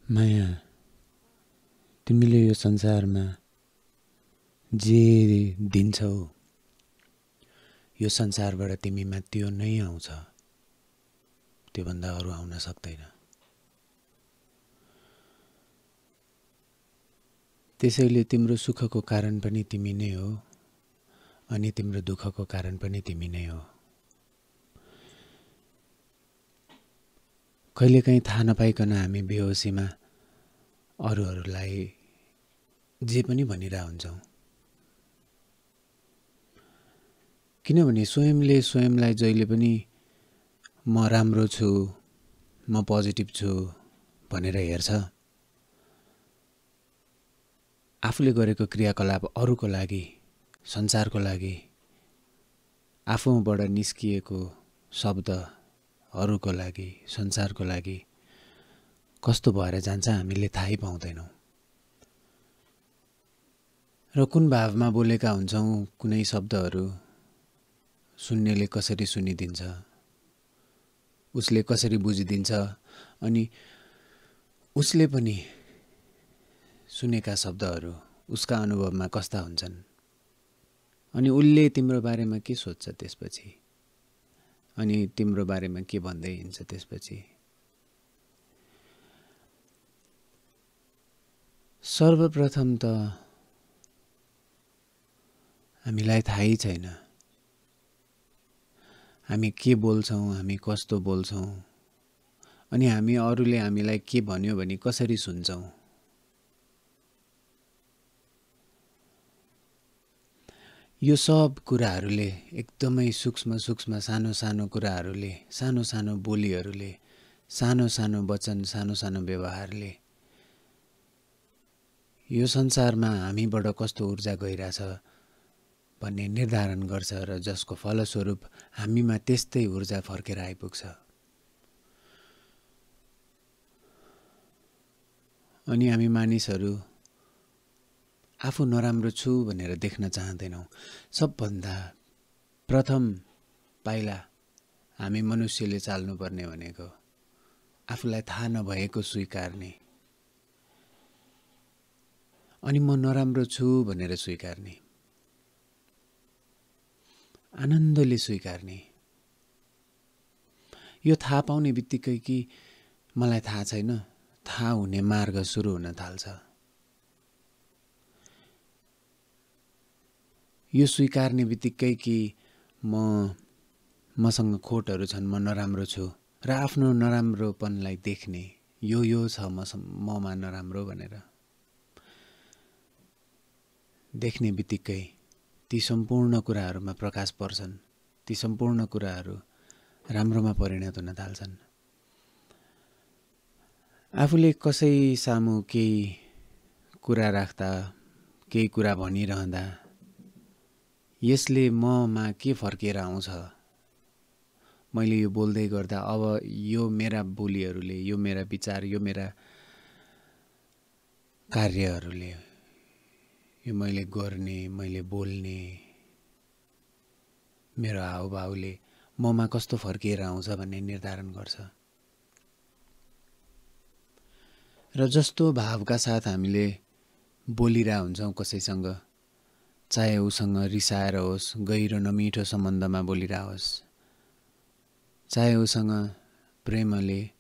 माया, तिमीले यो संसारमा जे दिन्छौ यो संसारबाट तिमीमा त्यो नै आउँछ, त्यो भन्दा अरू आउन सक्दैन। त्यसैले तिम्रो सुखको कारण पनि तिमी नै हो अनि तिम्रो दुःखको कारण पनि तिमी नै हो। कहिलेकाहीँ थाहा नपाइकन हामी बेहोसीमा अरूहरूलाई जे पनि भनिरह हुन्छौँ, किनभने स्वयंले स्वयंलाई जहिले पनि म राम्रो छु, म पोजिटिभ छु भनेर हेर्छ। आफूले गरेको क्रियाकलाप अरूको लागि, संसारको लागि, आफूबाट निस्किएको शब्दहरूको लागि, संसारको लागि कस्तो भएर जान्छ हामीले थाहै पाउँदैनौँ। र कुन भावमा बोलेका हुन्छौँ कुनै शब्दहरू सुन्नेले कसरी सुनिदिन्छ, उसले कसरी बुझिदिन्छ अनि उसले पनि सुनेका शब्दहरू उसका अनुभवमा कस्ता हुन्छन् अनि उसले तिम्रो बारेमा के सोच्छ त्यसपछि अनि तिम्रो बारेमा के भन्दै हिँड्छ त्यसपछि। सर्वप्रथम त हामीलाई थाहै छैन हामी के बोल्छौँ, हामी कस्तो बोल्छौँ अनि हामी अरूले हामीलाई के भन्यो भने कसरी सुन्छौँ। यो सब कुराहरूले एकदमै सूक्ष्म सूक्ष्म सानो सानो कुराहरूले, सानो सानो बोलीहरूले, सानो सानो वचन, सानो सानो व्यवहारले यो संसारमा हामीबाट कस्तो ऊर्जा गइरहेछ भन्ने निर्धारण गर्छ र जसको फलस्वरूप हामीमा त्यस्तै ऊर्जा फर्केर आइपुग्छ। अनि हामी मानिसहरू आफू नराम्रो छु भनेर देख्न चाहँदैनौँ। सबभन्दा प्रथम पाइला हामी मनुष्यले चाल्नुपर्ने भनेको आफूलाई थाहा नभएको स्वीकार्ने अनि म नराम्रो छु भनेर स्वीकार्ने, आनन्दले स्वीकार्ने। यो थाहा पाउने बित्तिकै कि मलाई थाहा छैन, थाहा हुने मार्ग सुरु हुन थाल्छ। यो स्वीकार्ने बित्तिकै कि मसँग खोटहरू छन्, म नराम्रो छु र आफ्नो नराम्रोपनलाई देख्ने, यो छ ममा नराम्रो भनेर देख्ने बित्तिकै ती सम्पूर्ण कुराहरूमा प्रकाश पर्छन्, ती सम्पूर्ण कुराहरू राम्रोमा परिणत हुन थाल्छन्। आफूले कसै सामु केही कुरा राख्दा, केही कुरा भनिरहँदा यसले ममा के फर्केर आउँछ, मैले यो बोल्दै गर्दा अब यो मेरा बोलीहरूले, यो मेरा विचार, यो मेरा कार्यहरूले, यो मैले गर्ने, मैले बोल्ने, मेरो हावभावले ममा कस्तो फर्किएर आउँछ भन्ने निर्धारण गर्छ। र जस्तो भावका साथ हामीले बोलिरह हुन्छौँ कसैसँग, चाहे उसँग रिसाएर होस्, गहिरो नमिठो सम्बन्धमा बोलिरह होस्, चाहे उसँग प्रेमले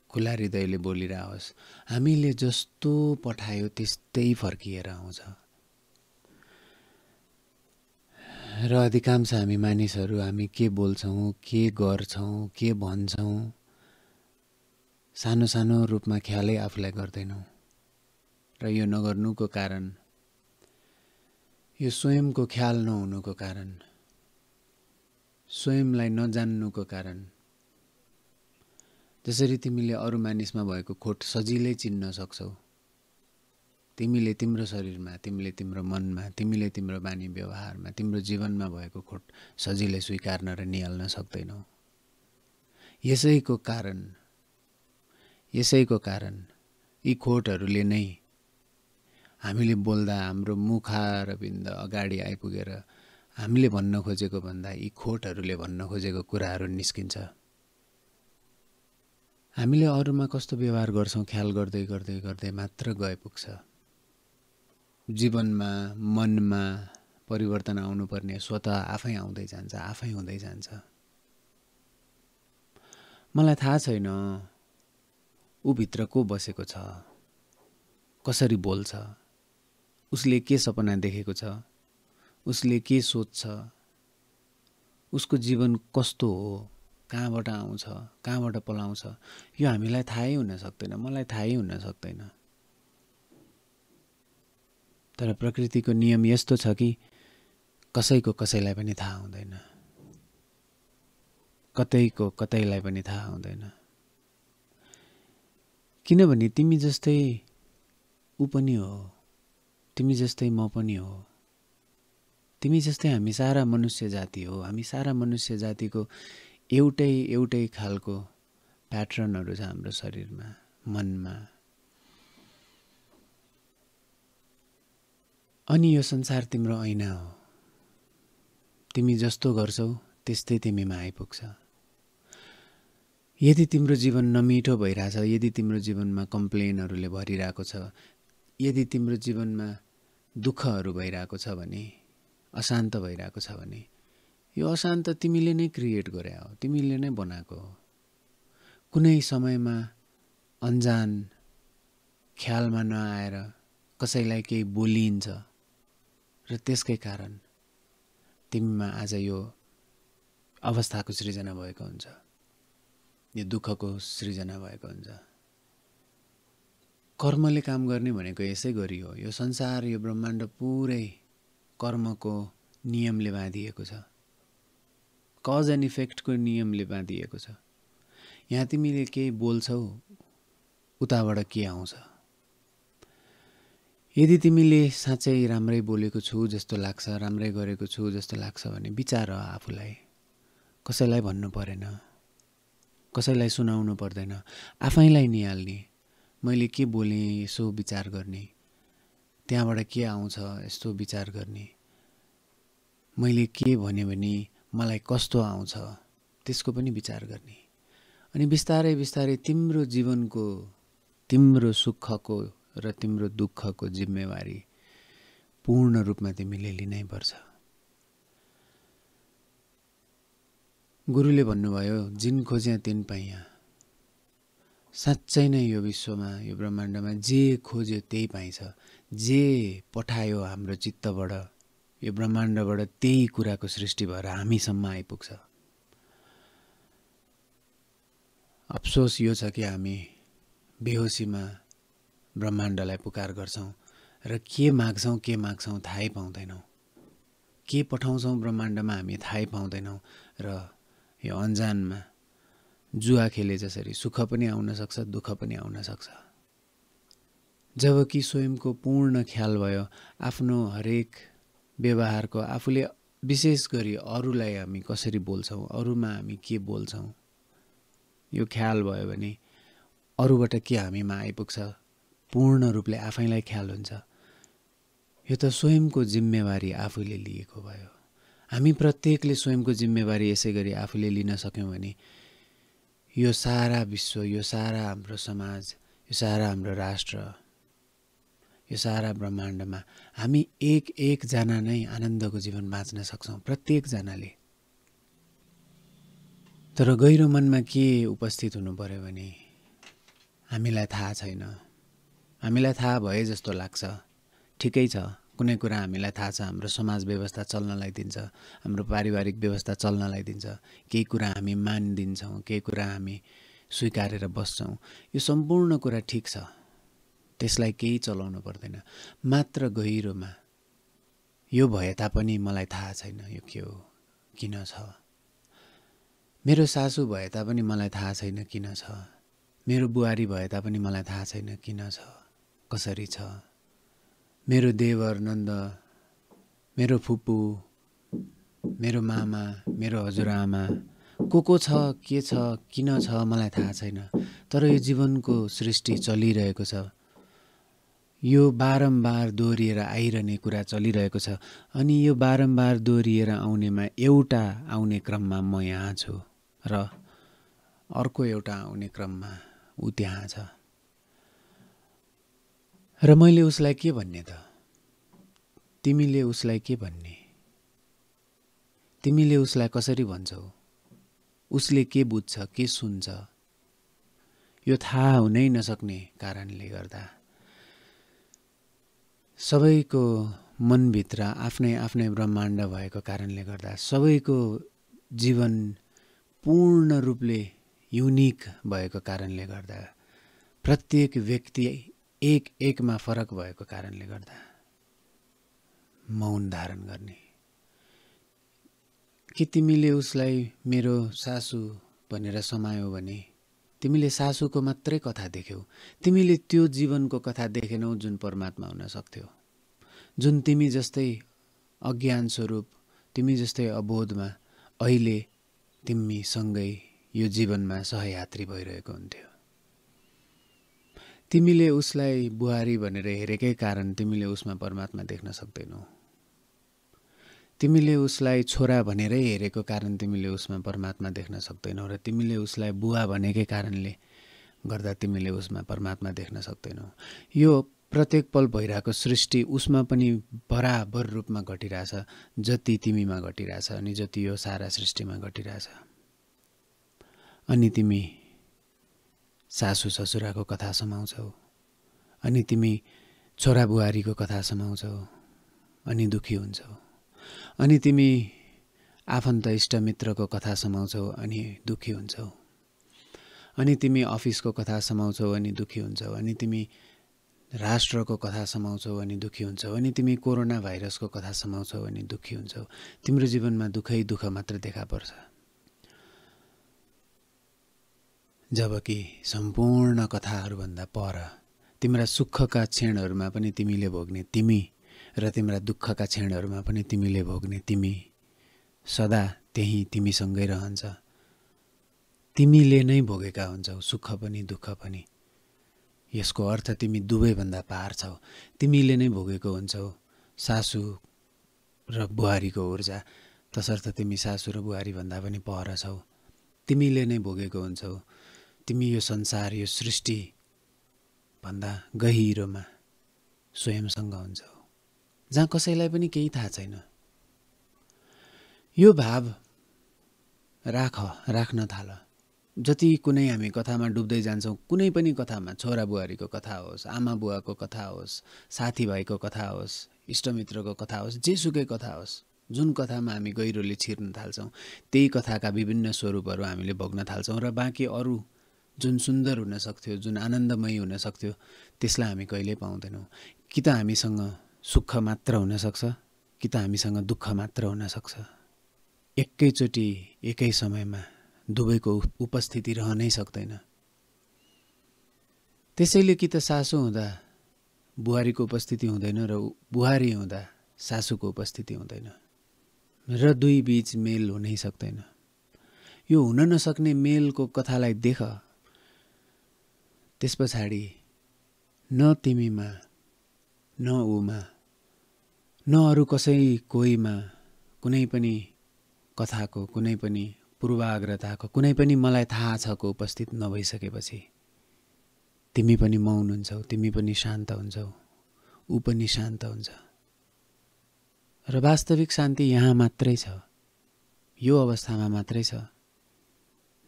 खुला हृदयले बोलिरह होस्, हामीले जस्तो पठायो त्यस्तै फर्किएर आउँछ। र अधिकांश हामी मानिसहरू हामी के बोल्छौँ, के गर्छौँ, के भन्छौँ सानो सानो रूपमा ख्यालै आफूलाई गर्दैनौँ। र यो नगर्नुको कारण, यो स्वयंको ख्याल नहुनुको कारण, स्वयंलाई नजान्नुको कारण, जसरी तिमीले अरू मानिसमा भएको खोट सजिलै चिन्न सक्छौ, तिमीले तिम्रो शरीरमा, तिमीले तिम्रो मनमा, तिमीले तिम्रो बानी व्यवहारमा, तिम्रो जीवनमा भएको खोट सजिलै स्वीकार्न र निहाल्न सक्दैनौ। यसैको कारण यी खोटहरूले नै हामीले बोल्दा हाम्रो मुखारविन्द अगाडि आइपुगेर हामीले भन्न खोजेको भन्दा यी खोटहरूले भन्न खोजेको कुराहरू निस्किन्छ। हामीले अरूमा कस्तो व्यवहार गर्छौँ ख्याल गर्दै गर्दै गर्दै मात्र गए पुग्छ। जीवनमा मनमा परिवर्तन आउनुपर्ने स्वतः आफै आउँदै जान्छ, आफै हुँदै जान्छ। मलाई थाहा छैन ऊ भित्र को बसेको छ, कसरी बोल्छ, उसले के सपना देखेको छ, उसले के सोच्छ, उसको जीवन कस्तो हो, कहाँबाट आउँछ, कहाँबाट पलाउँछ, यो हामीलाई थाहै हुन सक्दैन, मलाई थाहै हुन सक्दैन। तर प्रकृतिको नियम यस्तो छ कि कसैको कसैलाई पनि थाहा हुँदैन, कतैको कतैलाई पनि थाहा हुँदैन। किनभने तिमी जस्तै ऊ पनि हो, तिमी जस्तै म पनि हो, तिमी जस्तै हामी सारा मनुष्य जाति हो। हामी सारा मनुष्य जातिको एउटै खालको प्याटर्नहरू छ हाम्रो शरीरमा, मनमा। अनि यो संसार तिम्रो ऐना हो, तिमी जस्तो गर्छौ त्यस्तै तिमीमा आइपुग्छ। यदि तिम्रो जीवन नमिठो भइरहेछ, यदि तिम्रो जीवनमा कम्प्लेनहरूले भरिरहेको छ, यदि तिम्रो जीवनमा दुःखहरू भइरहेको छ भने, अशान्त भइरहेको छ भने, यो अशान्त तिमीले नै क्रिएट गरे हो, तिमीले नै बनाएको हो। कुनै समयमा अन्जान ख्यालमा नआएर कसैलाई केही बोलिन्छ र त्यसकै कारण तिमीमा आज यो अवस्थाको सृजना भएको हुन्छ, यो दुःखको सृजना भएको हुन्छ। कर्मले काम गर्ने भनेको यसै गरी हो। यो संसार, यो ब्रह्माण्ड पुरै कर्मको नियमले बाँधिएको छ, कज एन्ड इफेक्टको नियमले बाँधिएको छ। यहाँ तिमीले केही बोल्छौ, उताबाट के आउँछ। यदि तिमीले साँच्चै राम्रै बोलेको छु जस्तो लाग्छ, राम्रै गरेको छु जस्तो लाग्छ भने विचार आफूलाई, कसैलाई भन्नु परेन, कसैलाई सुनाउनु पर्दैन, आफैलाई निहाल्ने, मैले के बोलेँ यसो विचार गर्ने, त्यहाँबाट के आउँछ यस्तो विचार गर्ने, मैले के भने मलाई कस्तो आउँछ त्यसको पनि विचार गर्ने। अनि बिस्तारै बिस्तारै तिम्रो जीवनको, तिम्रो सुखको र तिम्रो दुःखको जिम्मेवारी पूर्ण रूपमा तिमीले लिनै पर्छ। गुरुले भन्नुभयो, जिन खोज्या तिन पाइया। साँच्चै नै यो विश्वमा, यो ब्रह्माण्डमा जे खोज्यो त्यही पाइन्छ। जे पठायो हाम्रो चित्तबाट, यो ब्रह्माण्डबाट त्यही कुराको सृष्टि भएर हामीसम्म आइपुग्छ। अफसोस यो छ कि हामी बेहोसीमा ब्रह्माण्डलाई पुकार गर्छौँ र के माग्छौँ थाहै पाउँदैनौँ, के पठाउँछौँ ब्रह्माण्डमा हामी थाहै पाउँदैनौँ र यो अन्जानमा जुवा खेले जसरी सुख पनि आउन सक्छ, दुःख पनि आउन सक्छ। जबकि स्वयंको पूर्ण ख्याल भयो, आफ्नो हरेक व्यवहारको, आफूले विशेष गरी अरूलाई हामी कसरी बोल्छौँ, अरूमा हामी के बोल्छौँ, यो ख्याल भयो भने अरूबाट के हामीमा आइपुग्छ पूर्ण रूपले आफैलाई ख्याल हुन्छ। यो त स्वयंको जिम्मेवारी आफूले लिएको भयो। हामी प्रत्येकले स्वयंको जिम्मेवारी यसै गरी आफूले लिन सक्यौँ भने यो सारा विश्व, यो सारा हाम्रो समाज, यो सारा हाम्रो राष्ट्र, यो सारा ब्रह्माण्डमा हामी एक जना नै आनन्दको जीवन बाँच्न सक्छौँ, प्रत्येकजनाले। तर गहिरो मनमा के उपस्थित हुनु पर्यो भने हामीलाई थाहा छैन। हामीलाई थाहा भए जस्तो लाग्छ, ठिकै छ, कुनै कुरा हामीलाई थाहा छ, हाम्रो समाज व्यवस्था चल्नलाई दिन्छ, हाम्रो पारिवारिक व्यवस्था चल्नलाई दिन्छ, केही कुरा हामी मानिदिन्छौँ, केही कुरा हामी स्वीकारेर बस्छौँ, यो सम्पूर्ण कुरा ठिक छ, त्यसलाई केही चलाउनु पर्दैन। मात्र गहिरोमा यो भए तापनि मलाई थाहा छैन यो के हो, किन छ। मेरो सासू भए तापनि मलाई थाहा छैन किन छ। मेरो बुहारी भए तापनि मलाई थाहा छैन किन छ, कसरी छ। मेरो देवर, नन्द, मेरो फुपू, मेरो मामा, मेरो हजुरआमा को छ, के छ, किन छ मलाई थाहा छैन। तर यो जीवनको सृष्टि चलिरहेको छ, यो बारम्बार दोहोरिएर आइरहने कुरा चलिरहेको छ। अनि यो बारम्बार दोहोरिएर आउनेमा आउने क्रममा म यहाँ छु र अर्को एउटा आउने क्रममा ऊ त्यहाँ छ। र मैले उसलाई के भन्ने त? तिमीले उसलाई के भन्ने? तिमीले उसलाई कसरी भन्छौ? उसले के बुझ्छ, के सुन्छ? यो थाहा हुनै नसक्ने कारणले गर्दा सबैको मनभित्र आफ्नै आफ्नै ब्रह्माण्ड भएको कारणले गर्दा सबैको जीवन पूर्ण रूपले युनिक भएको कारणले गर्दा प्रत्येक व्यक्ति एक एकमा फरक भएको कारणले गर्दा मौन धारण गर्ने। कि तिमीले उसलाई मेरो सासू भनेर समायौ भने तिमीले सासूको मात्रै कथा देख्यौ। तिमीले त्यो जीवनको कथा देखेनौ जुन परमात्मा हुन सक्थ्यो, जुन तिमी जस्तै अज्ञान स्वरूप, तिमी जस्तै अबोधमा अहिले तिमी सँगै यो जीवनमा सहयात्री भइरहेको हुन्थ्यो। तिमीले उसलाई बुहारी भनेर हेरेकै कारण तिमीले उसमा परमात्मा देख्न सक्दैनौ। तिमीले उसलाई छोरा भनेरै हेरेको कारण तिमीले उसमा परमात्मा देख्न सक्दैनौ र तिमीले उसलाई बुवा भनेकै कारणले गर्दा तिमीले उसमा परमात्मा देख्न सक्दैनौ। यो प्रत्येक पल भइरहेको सृष्टि उसमा पनि बराबर रूपमा घटिरहेछ जति तिमीमा घटिरहेछ अनि जति यो सारा सृष्टिमा घटिरहेछ। अनि तिमी सासू ससुराको कथा समाउँछौ, अनि तिमी छोरा बुहारीको कथा समाउँछौ अनि दुखी हुन्छौ, अनि तिमी आफन्त इष्टमित्रको कथा समाउँछौ अनि दुखी हुन्छौ, अनि तिमी अफिसको कथा समाउँछौ अनि दुखी हुन्छौ, अनि तिमी राष्ट्रको कथा समाउँछौ अनि दुखी हुन्छौ, अनि तिमी कोरोना भाइरसको कथा समाउँछौ अनि दुखी हुन्छौ। तिम्रो जीवनमा दुःखै दुःख मात्र देखा पर्छ। जबकि सम्पूर्ण कथाहरूभन्दा पर तिम्रा सुखका क्षणहरूमा पनि तिमीले भोग्ने तिमी र तिम्रा दुःखका क्षणहरूमा पनि तिमीले भोग्ने तिमी सदा त्यही तिमीसँगै रहन्छ। तिमीले नै भोगेका हुन्छौ सुख पनि दुःख पनि। यसको अर्थ तिमी दुवैभन्दा पार छौ। तिमीले नै भोगेको हुन्छौ सासू र बुहारीको ऊर्जा, तसर्थ तिमी सासू र बुहारी भन्दा पनि पर छौ। तिमीले नै भोगेको हुन्छौ तिमी यो संसार यो सृष्टि भन्दा गहिरोमा स्वयंसँग हुन्छौ, जहाँ कसैलाई पनि केही थाहा छैन। यो भाव राख्न थाल। जति कुनै हामी कथामा डुब्दै जान्छौँ, कुनै पनि कथामा, छोरा बुहारीको कथा होस्, आमा बुवाको कथा होस्, साथीभाइको कथा होस्, इष्टमित्रको कथा होस्, जेसुकै कथा होस्, जुन कथामा हामी गहिरोले छिर्न थाल्छौँ त्यही कथाका विभिन्न स्वरूपहरू हामीले भोग्न थाल्छौँ र बाँकी अरू जुन सुन्दर हुन सक्थ्यो, जुन आनन्दमयी हुन सक्थ्यो त्यसलाई हामी कहिल्यै पाउँदैनौँ। कि त हामीसँग सुख मात्र हुन सक्छ, कि त हामीसँग दुःख मात्र हुन सक्छ। एकैचोटि एकै समयमा दुवैको उपस्थिति रहनै सक्दैन। त्यसैले कि त सासू हुँदा बुहारीको उपस्थिति हुँदैन र बुहारी हुँदा सासूको उपस्थिति हुँदैन र दुई बीच मेल हुनै सक्दैन। यो हुन नसक्ने मेलको कथालाई देख। त्यस पछाडि न तिमीमा, न ऊमा, न अरू कोहीमा कुनै पनि कथाको, कुनै पनि पूर्वाग्रताको, कुनै पनि मलाई थाहा छको उपस्थित नभइसकेपछि तिमी पनि मौन हुन्छौ, तिमी पनि शान्त हुन्छौ, ऊ पनि शान्त हुन्छ। र वास्तविक शान्ति यहाँ मात्रै छ, यो अवस्थामा मात्रै छ,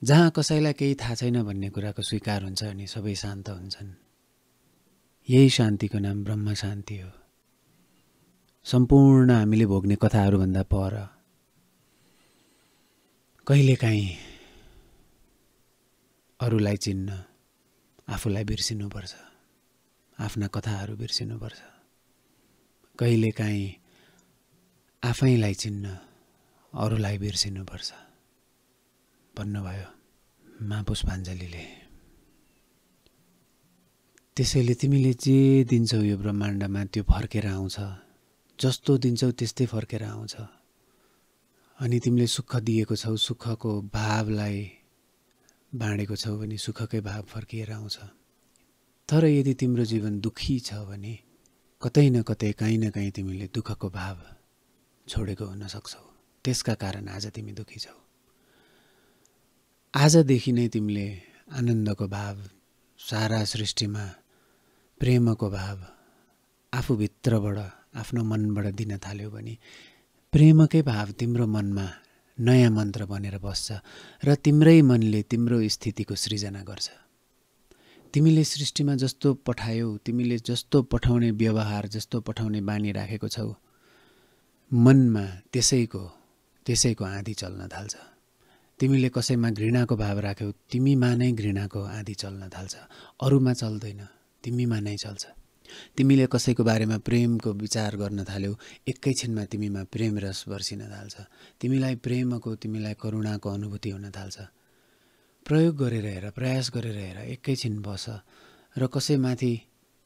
जहाँ कसैलाई केही थाहा छैन भन्ने कुराको स्वीकार हुन्छ अनि सबै शान्त हुन्छन्। यही शान्तिको नाम ब्रह्म शान्ति हो। सम्पूर्ण हामीले भोग्ने कथाहरूभन्दा पर कहिलेकाहीँ अरूलाई चिन्न आफूलाई बिर्सिनुपर्छ, आफ्ना कथाहरू बिर्सिनुपर्छ। कहिलेकाहीँ आफैलाई चिन्न अरूलाई बिर्सिनुपर्छ भन्नुभयो मा पुष्पाञ्जलीले। त्यसैले तिमीले जे दिन्छौ यो ब्रह्माण्डमा त्यो फर्केर आउँछ, जस्तो दिन्छौ त्यस्तै फर्केर आउँछ। अनि तिमीले सुख दिएको छौ, सुखको भावलाई बाँडेको छौ भने सुखकै भाव फर्किएर आउँछ। तर यदि तिम्रो जीवन दुखी छ भने कतै न कतै काहीँ न काहीँ तिमीले दुःखको भाव छोडेको हुन सक्छौ। त्यसका कारण आज तिमी दुखी छौ। आजदेखि नै तिमीले आनन्दको भाव सारा सृष्टिमा प्रेमको भाव आफूभित्रबाट आफ्नो मनबाट दिन थाल्यो भने प्रेमकै भाव तिम्रो मनमा नयाँ मन्त्र बनेर बस्छ र तिम्रै मनले तिम्रो स्थितिको सृजना गर्छ। तिमीले सृष्टिमा जस्तो पठायौ, तिमीले जस्तो पठाउने व्यवहार, जस्तो पठाउने बानी राखेको छौ, मनमा त्यसैको आँधी चल्न थाल्छ। तिमीले कसैमा घृणाको भाव राख्यौ, तिमीमा नै घृणाको आँधी चल्न थाल्छ, अरूमा चल्दैन, तिमीमा नै चल्छ। तिमीले कसैको बारेमा प्रेमको विचार गर्न थाल्यौ, एकैछिनमा तिमीमा प्रेम रस बर्सिन थाल्छ। तिमीलाई प्रेमको, तिमीलाई करुणाको अनुभूति हुन थाल्छ। प्रयोग गरेर हेर, प्रयास गरेर हेर, एकैछिन बस र कसैमाथि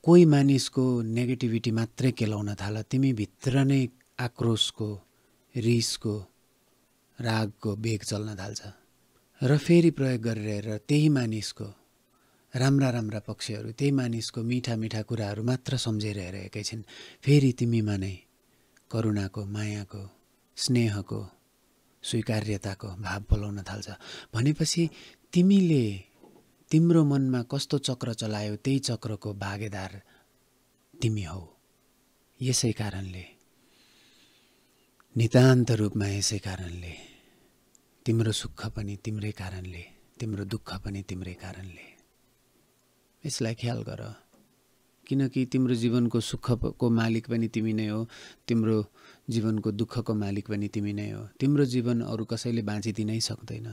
कोही मानिसको नेगेटिभिटी मात्रै केलाउन थाल, तिमी भित्र नै आक्रोशको, रिसको, रागको बेग चल्न थाल्छ। र फेरि प्रयोग गरेर हेर, त्यही मानिसको राम्रा पक्षहरू, त्यही मानिसको मीठा कुराहरू मात्र सम्झेर हेर, एकैछिन फेरि तिमीमा नै करुणाको, मायाको, स्नेहको, स्वीकार्यताको भाव बोलाउन थाल्छ। भनेपछि तिमीले तिम्रो मनमा कस्तो चक्र चलायो, त्यही चक्रको भागेदार तिमी हौ। यसै कारणले, नितान्त रूपमा यसै कारणले तिम्रो सुख पनि तिम्रै कारणले, तिम्रो दुःख पनि तिम्रै कारणले। यसलाई ख्याल गर, किनकि तिम्रो जीवनको सुखको मालिक पनि तिमी नै हो, तिम्रो जीवनको दुःखको मालिक पनि तिमी नै हो। तिम्रो जीवन अरू कसैले बाँचिदिनै सक्दैन।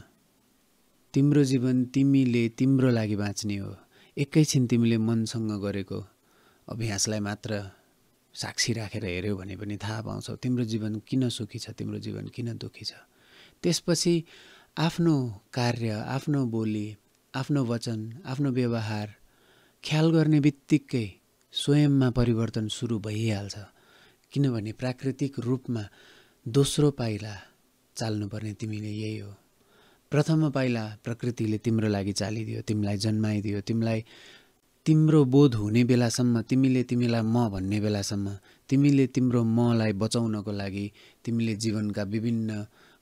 तिम्रो जीवन तिमीले तिम्रो लागि बाँच्ने हो। एकैछिन तिमीले मनसँग गरेको अभ्यासलाई मात्र साक्षी राखेर हेऱ्यौ भने पनि थाहा पाउँछौ तिम्रो जीवन किन सुखी छ, तिम्रो जीवन किन दुःखी छ। त्यसपछि आफ्नो कार्य, आफ्नो बोली, आफ्नो वचन, आफ्नो व्यवहार ख्याल गर्ने बित्तिकै स्वयंमा परिवर्तन सुरु भइहाल्छ। किनभने प्राकृतिक रूपमा दोस्रो पाइला चाल्नुपर्ने तिमीले यही हो। प्रथम पाइला प्रकृतिले तिम्रो लागि चालिदियो, तिमीलाई जन्माइदियो, तिमीलाई तिम्रो बोध हुने बेलासम्म, तिमीले तिमीलाई म भन्ने बेलासम्म, तिमीले तिम्रो मलाई बचाउनको लागि तिमीले जीवनका विभिन्न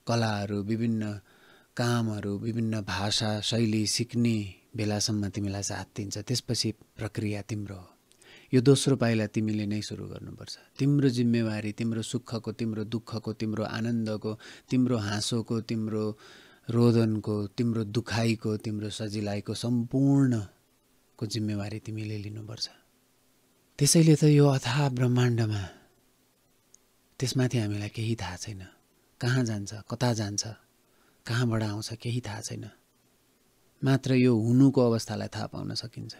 कलाहरू, विभिन्न कामहरू, विभिन्न भाषा शैली सिक्ने बेलासम्म तिमीलाई साथ दिन्छ। त्यसपछि प्रक्रिया तिम्रो हो। यो दोस्रो पाइला तिमीले नै सुरु गर्नुपर्छ। तिम्रो जिम्मेवारी, तिम्रो सुखको, तिम्रो दुःखको, तिम्रो आनन्दको, तिम्रो हाँसोको, तिम्रो रोदनको, तिम्रो दुखाइको, तिम्रो सजिलाइको सम्पूर्णको जिम्मेवारी तिमीले लिनुपर्छ। त्यसैले त यो अथाह ब्रह्माण्डमा त्यसमाथि हामीलाई केही थाहा छैन। कहाँ जान्छ, कता जान्छ, कहाँबाट आउँछ केही थाहा छैन। मात्र यो हुनुको अवस्थालाई थाहा पाउन सकिन्छ।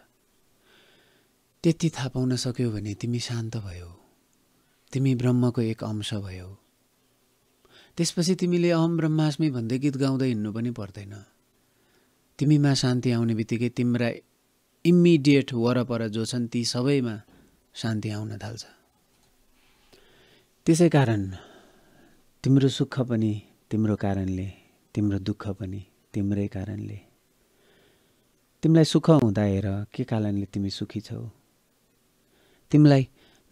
त्यति थाहा पाउन सक्यौ भने तिमी शान्त भयौ, तिमी ब्रह्मको एक अंश भयौ। त्यसपछि तिमीले अहम ब्रह्मास्मि भन्दै गीत गाउँदै हिँड्नु पनि पर्दैन। तिमीमा शान्ति आउने बित्तिकै तिम्रा इमिडिएट वरपर जो छन् ती सबैमा शान्ति आउन थाल्छ। त्यसै कारण तिम्रो सुख पनि तिम्रो कारणले, तिम्रो दुःख पनि तिम्रै कारणले। तिमीलाई सुख हुँदा हेर के कारणले तिमी सुखी छौ। तिमीलाई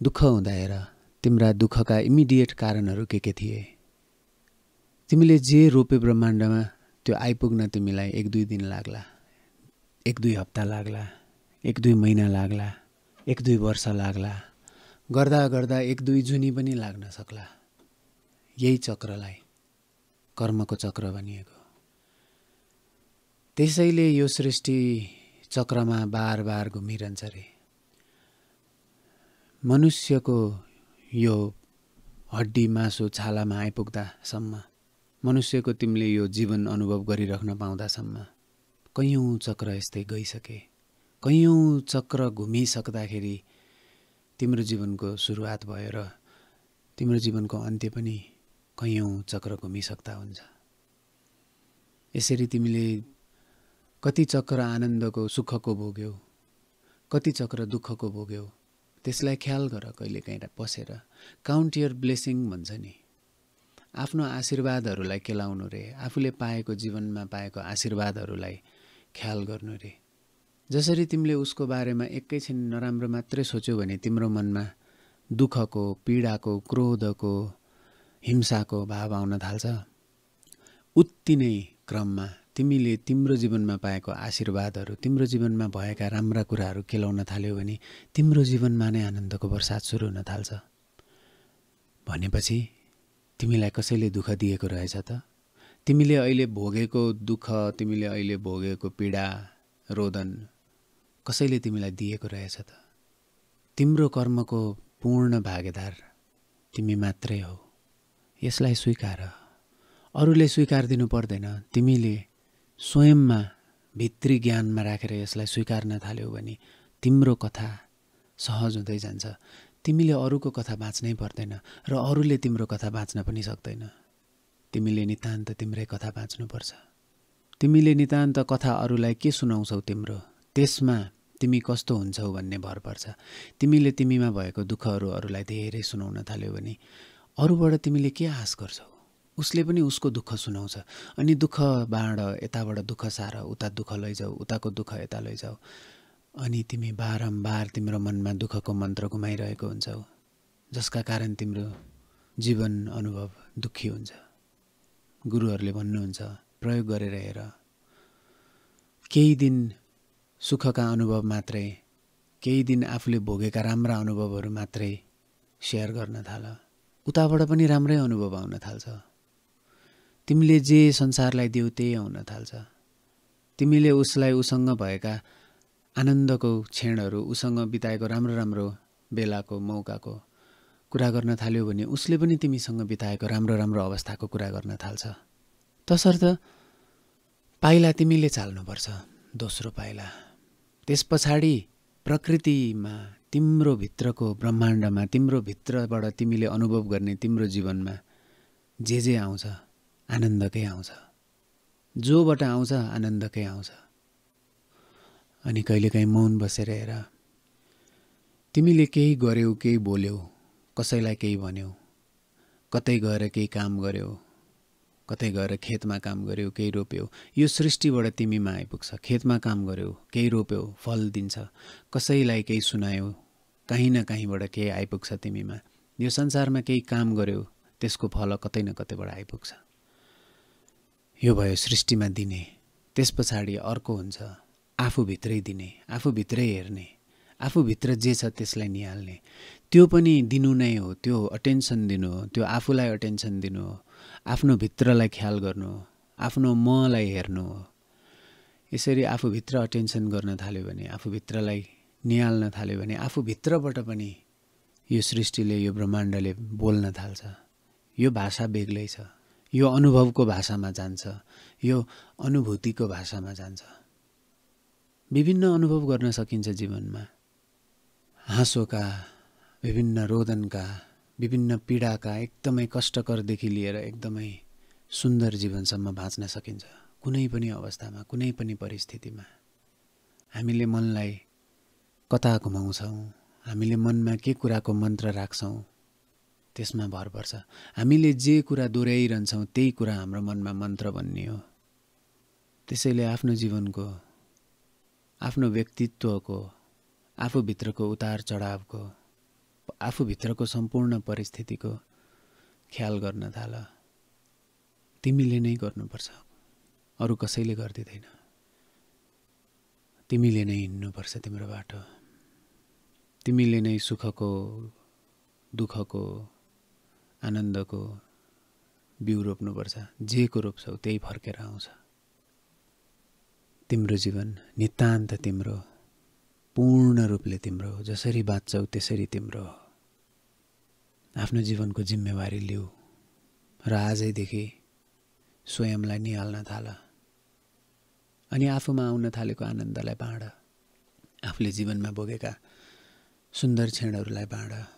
दुःख हुँदा हेर तिम्रा दुःखका इमिडिएट कारणहरू के थिए। तिमीले जे रोपे ब्रह्माण्डमा त्यो आइपुग्न तिमीलाई 1-2 दिन लाग्ला, 1-2 हप्ता लाग्ला, 1-2 महिना लाग्ला, 1-2 वर्ष लाग्ला, गर्दा गर्दा 1-2 जुनी पनि लाग्न सक्ला। यही चक्रलाई कर्मको चक्र भनिएको। त्यसैले यो सृष्टि चक्रमा बार बार घुमिरहन्छ रे। मनुष्यको यो हड्डी मासु छालामा आइपुग्दासम्म, मनुष्यको तिमीले यो जीवन अनुभव गरिराख्न पाउँदासम्म कैयौँ चक्र यस्तै गइसके। कैयौँ चक्र घुमिसक्दाखेरि तिम्रो जीवनको सुरुवात भयो र तिम्रो जीवनको अन्त्य पनि कैयौँ चक्र घुमिसक्दा हुन्छ। यसरी तिमीले कति चक्र आनन्दको, सुखको भोग्यौ, कति चक्र दुःखको भोग्यौ, त्यसलाई ख्याल गर। कहिले काहीँ बसेर काउन्ट योर ब्लेसिङ भन्छ नि। आफ्नो आशीर्वादहरूलाई केलाउनु रे। आफूले पाएको, जीवनमा पाएको आशीर्वादहरूलाई ख्याल गर्नु रे। जसरी तिमीले उसको बारेमा एकैछिन नराम्रो मात्रै सोच्यौ भने तिम्रो मनमा दुःखको, पीडाको, क्रोधको, हिंसाको भाव आउन थाल्छ। उत्ति नै क्रममा तिमीले तिम्रो जीवनमा पाएको आशीर्वादहरू, तिम्रो जीवनमा भएका राम्रा कुराहरू केलाउन थाल्यौ भने तिम्रो जीवनमा नै आनन्दको वर्षात सुरु हुन थाल्छ। भनेपछि तिमीलाई कसैले दुःख दिएको रहेछ त? तिमीले अहिले भोगेको दुःख, तिमीले अहिले भोगेको पीडा, रोदन कसैले तिमीलाई दिएको रहेछ त? तिम्रो कर्मको पूर्ण भागीदार तिमी मात्रै हौ। यसलाई स्वीकार। अरूले स्वीकार दिनु पर्दैन। तिमीले स्वयंमा भित्री ज्ञानमा राखेर यसलाई स्वीकार्न थाल्यौ भने तिम्रो कथा सहज हुँदै जान्छ। तिमीले अरूको कथा बाँच्नै पर्दैन र अरूले तिम्रो कथा बाँच्न पनि सक्दैन। तिमीले नितान्त तिम्रै कथा बाँच्नुपर्छ। तिमीले नितान्त कथा अरूलाई के सुनाउँछौ तिम्रो, त्यसमा तिमी कस्तो हुन्छौ भन्ने भर पर्छ। तिमीले तिमीमा भएको दुःखहरू अरूलाई धेरै सुनाउन थाल्यौ भने अरूबाट तिमीले के आश गर्छौ? उसले पनि उसको दुःख सुनाउँछ अनि दुःख बाँड, यताबाट दुःख सार, उता दुःख लैजाऊ, उताको दुःख यता लैजाऊ अनि तिमी बारम्बार तिम्रो मनमा दुःखको मन्त्र घुमाइरहेको हुन्छौ, जसका कारण तिम्रो जीवन अनुभव दुःखी हुन्छ। गुरुहरूले भन्नुहुन्छ प्रयोग गरेर हेर। केही दिन सुखका अनुभव मात्रै, केही दिन आफूले भोगेका राम्रा अनुभवहरू मात्रै सेयर गर्न थाल, उताबाट पनि राम्रै अनुभव आउन थाल्छ। तिमीले जे संसारलाई दियौ त्यही आउन थाल्छ। तिमीले उसलाई उसँग भएका आनन्दको क्षणहरू, उसँग बिताएको राम्रो राम्रो बेलाको मौकाको कुरा गर्न थाल्यो भने उसले पनि तिमीसँग बिताएको राम्रो राम्रो अवस्थाको कुरा गर्न थाल्छ। तसर्थ पाइला तिमीले चाल्नुपर्छ, दोस्रो पाइला। त्यस पछाडि प्रकृतिमा, तिम्रो भित्रको ब्रह्माण्डमा, तिम्रो भित्रबाट तिमीले अनुभव गर्ने तिम्रो जीवनमा जे आउँछ आनन्दकै आउँछ। जोबाट आउँछ आनन्दकै आउँछ। अनि कहिलेकाहीँ मौन बसेर हेर। तिमीले केही गर्यौ, केही बोल्यौ, कसैलाई केही भन्यौ, कतै गएर केही काम गर्यौ, कतै गएर खेतमा काम गर्यौ, केही रोप्यौ, यो सृष्टिबाट तिमीमा आइपुग्छ। खेतमा काम गर्यौ, केही रोप्यौ, फल दिन्छ। कसैलाई केही सुनायौ, कहीँ न कहीँबाट केही आइपुग्छ तिमीमा। यो संसारमा केही काम गर्यौ, त्यसको फल कतै न कतैबाट आइपुग्छ। यो भयो सृष्टिमा दिने। त्यस पछाडि अर्को हुन्छ आफूभित्रै दिने, आफूभित्रै हेर्ने, आफूभित्र जे छ त्यसलाई निहाल्ने। त्यो पनि दिनु नै हो, त्यो अटेन्सन दिनु हो, त्यो आफूलाई अटेन्सन दिनु हो, आफ्नो भित्रलाई ख्याल गर्नु हो, आफ्नो मलाई हेर्नु हो। यसरी आफूभित्र अटेन्सन गर्न थाल्यो भने, आफूभित्रलाई निहाल्न थाल्यो भने आफूभित्रबाट पनि यो सृष्टिले, यो ब्रह्माण्डले बोल्न थाल्छ। यो भाषा बेग्लै छ। यो अनुभवको भाषामा जान्छ, यो अनुभूतिको भाषामा जान्छ। विभिन्न अनुभव गर्न सकिन्छ जीवनमा। हाँसोका, विभिन्न रोदनका, विभिन्न पीडाका, एकदमै कष्टकरदेखि लिएर एकदमै सुन्दर जीवनसम्म बाँच्न सकिन्छ। कुनै पनि अवस्थामा, कुनै पनि परिस्थितिमा। हामीले मनलाई कता घुमाउँछौँ, हामीले मनमा के कुराको मन्त्र राख्छौँ त्यसमा भर पर्छ। हामीले जे कुरा दोहोऱ्याइरहन्छौँ त्यही कुरा हाम्रो मनमा मन्त्र बन्ने हो। त्यसैले आफ्नो जीवनको, आफ्नो व्यक्तित्वको, आफूभित्रको उतार चढावको, आफूभित्रको सम्पूर्ण परिस्थितिको ख्याल गर्न थाल। तिमीले नै गर्नुपर्छ, अरू कसैले गर्दिदैन। तिमीले नै हिँड्नुपर्छ तिम्रो बाटो। तिमीले नै सुखको, दुःखको, आनन्दको बिउ रोप्नुपर्छ। जेको रोप्छौ त्यही फर्केर आउँछ। तिम्रो जीवन नितान्त तिम्रो, पूर्ण रूपले तिम्रो हो। जसरी बाँच्छौ त्यसरी तिम्रो हो। आफ्नो जीवनको जिम्मेवारी लिऊ र आजैदेखि स्वयंलाई निहाल्न थाल अनि आफूमा आउन थालेको आनन्दलाई बाँड। आफूले जीवनमा भोगेका सुन्दर क्षणहरूलाई बाँड।